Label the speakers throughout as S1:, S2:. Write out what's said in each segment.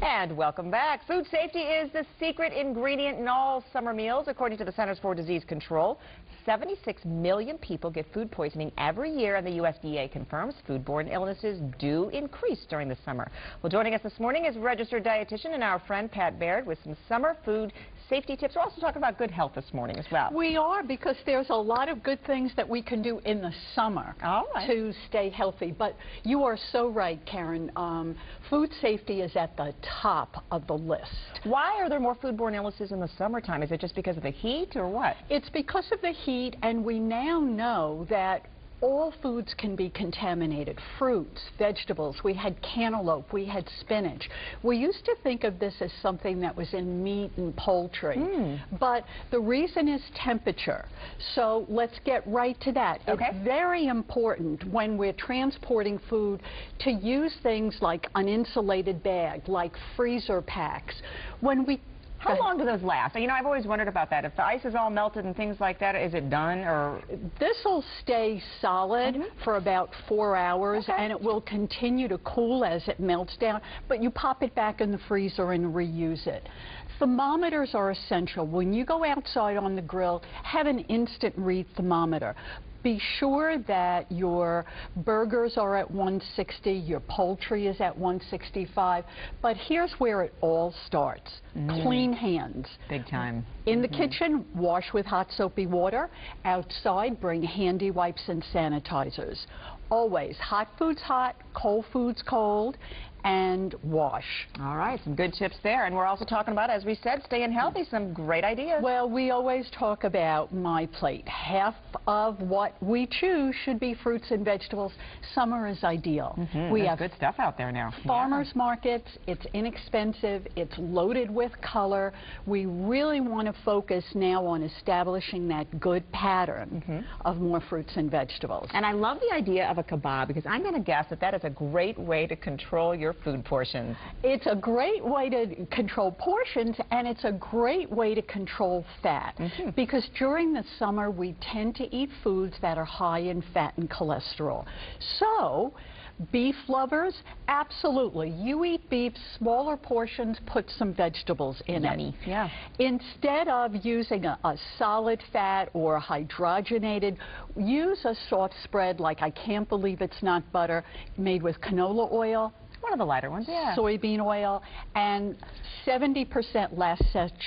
S1: And welcome back. Food safety is the secret ingredient in all summer meals. According to the Centers for Disease Control, 76 million people get food poisoning every year, and the USDA confirms foodborne illnesses do increase during the summer. Well, joining us this morning is registered dietitian and our friend Pat Baird with some summer food safety tips. We're also talking about good health this morning as well.
S2: We are, because there's a lot of good things that we can do in the summer to stay healthy. But you are so right, Karen. Food safety is at the top of the list.
S1: Why are there more foodborne illnesses in the summertime? Is it just because of the heat or what?
S2: It's because of the heat, and we now know that all foods can be contaminated. Fruits, vegetables. We had cantaloupe, we had spinach. We used to think of this as something that was in meat and poultry, but the reason is temperature. So let's get right to that.
S1: Okay.
S2: It's very important when we're transporting food to use things like an insulated bag, like freezer packs.
S1: How long do those last? You know, I've always wondered about that. If the ice is all melted and things like that, is it done? Or
S2: this will stay solid for about 4 hours, and it will continue to cool as it melts down, but you pop it back in the freezer and reuse it. Thermometers are essential. When you go outside on the grill, have an instant read thermometer. Be sure that your burgers are at 160, your poultry is at 165, but here's where it all starts. Clean hands.
S1: Big time.
S2: In the kitchen, wash with hot soapy water. Outside, bring handy wipes and sanitizers. Always hot foods hot, cold foods cold, and wash. All right,
S1: some good tips there. And we're also talking about, as we said, staying healthy. Some great ideas.
S2: Well, we always talk about my plate. Half of what we choose should be fruits and vegetables. Summer is ideal.
S1: We have good stuff out there now.
S2: Farmers markets. It's inexpensive. It's loaded with color. We really want to focus now on establishing that good pattern of more fruits and vegetables.
S1: And I love the idea of a kebab, because I'm going to guess that that is a great way to control your food portions.
S2: It's a great way to control portions, and it's a great way to control fat, because during the summer we tend to eat foods that are high in fat and cholesterol. So beef lovers, absolutely. You eat beef, smaller portions, put some vegetables in it.
S1: Yeah.
S2: Instead of using a solid fat or hydrogenated, use a soft spread like I can't believe it's not butter, made with canola oil.
S1: One of the lighter ones,
S2: soybean oil, and 70% less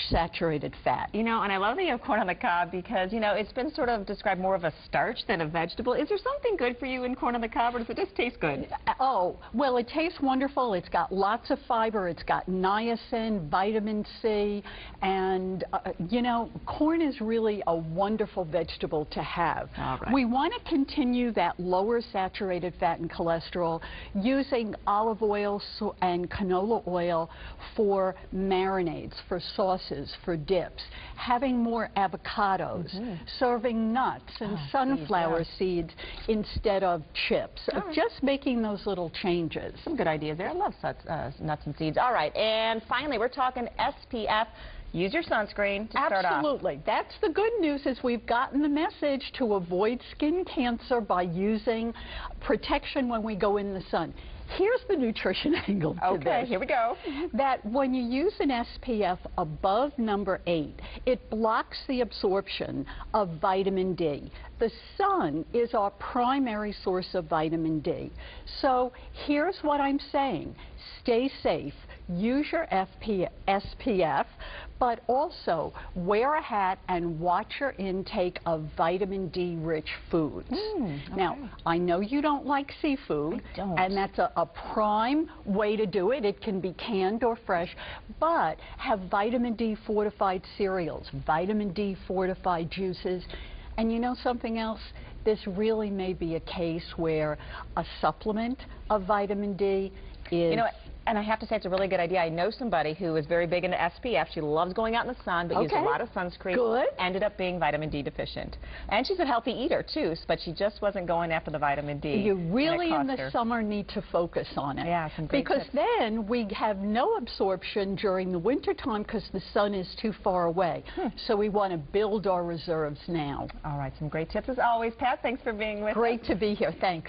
S2: saturated fat.
S1: You know, and I love the corn on the cob, because, you know, it's been sort of described more of a starch than a vegetable. Is there something good for you in corn on the cob, or does it just taste good?
S2: Oh, well, it tastes wonderful. It's got lots of fiber. It's got niacin, vitamin C, and, you know, corn is really a wonderful vegetable to have.
S1: All right.
S2: We want to continue that lower saturated fat and cholesterol using olive oil and canola oil for marinades, for sauces, for dips, having more avocados, serving nuts and sunflower seeds instead of chips. Just making those little changes.
S1: Some good ideas there. I love nuts and seeds. All right, and finally, we're talking SPF. Use your sunscreen to start off.
S2: Absolutely. That's the good news, is we've gotten the message to avoid skin cancer by using protection when we go in the sun. Here's the nutrition angle to this.
S1: Okay, here we go.
S2: That when you use an SPF above number 8, it blocks the absorption of vitamin D. The sun is our primary source of vitamin D. So here's what I'm saying. Stay safe. Use your SPF, but also wear a hat and watch your intake of vitamin D-rich foods. Now, I know you don't like seafood, and that's a prime way to do it. It can be canned or fresh, but have vitamin D-fortified cereals, vitamin D-fortified juices. And you know something else? This really may be a case where a supplement of vitamin D is...
S1: You know, and I have to say, it's a really good idea. I know somebody who is very big into SPF. She loves going out in the sun, but used a lot of sunscreen.
S2: Good.
S1: Ended up being vitamin D deficient. And she's a healthy eater, too, but she just wasn't going after the vitamin D.
S2: You really, in the summer, need to focus on it.
S1: Yeah, some great tips.
S2: Then we have no absorption during the wintertime because the sun is too far away. So we want to build our reserves now.
S1: All right, some great tips as always. Pat, thanks for being with us.
S2: Great to be here. Thanks.